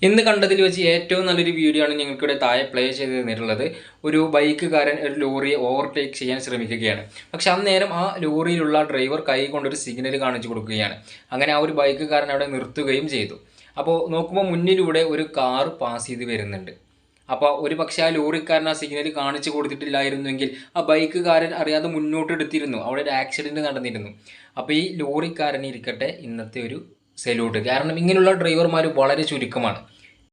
ഇന്ന് കണ്ടതിൽ വെച്ച് ഏറ്റവും നല്ലൊരു വീഡിയോ ആണ് ഞങ്ങൾക്കിവിടെ താഴെ പ്ലേ ചെയ്ത് തന്നിട്ടുള്ളത്. ഒരു ബൈക്കുകാരൻ ഒരു ലോറിയെ ഓവർടേക്ക് ചെയ്യാൻ ശ്രമിക്കുകയാണ്. പക്ഷെ അന്നേരം ആ ലോറിയിലുള്ള ഡ്രൈവർ കൈ കൊണ്ടൊരു സിഗ്നൽ കാണിച്ചു കൊടുക്കുകയാണ്. അങ്ങനെ ആ ഒരു ബൈക്കുകാരൻ അവിടെ നിർത്തുകയും ചെയ്തു. അപ്പോൾ നോക്കുമ്പോൾ മുന്നിലൂടെ ഒരു കാർ പാസ് ചെയ്ത് വരുന്നുണ്ട്. അപ്പോൾ ഒരു പക്ഷേ ആ ലോറിക്കാരൻ ആ സിഗ്നൽ കാണിച്ചു കൊടുത്തിട്ടില്ലായിരുന്നെങ്കിൽ ആ ബൈക്കുകാരൻ അറിയാതെ മുന്നോട്ട് എടുത്തിരുന്നു. അവിടെ ഒരു ആക്സിഡൻറ്റ് നടന്നിരുന്നു. അപ്പോൾ ഈ ലോറിക്കാരൻ ഇരിക്കട്ടെ ഇന്നത്തെ ഒരു സല്യൂട്ട്. കാരണം ഇങ്ങനെയുള്ള ഡ്രൈവർമാർ വളരെ ചുരുക്കമാണ്.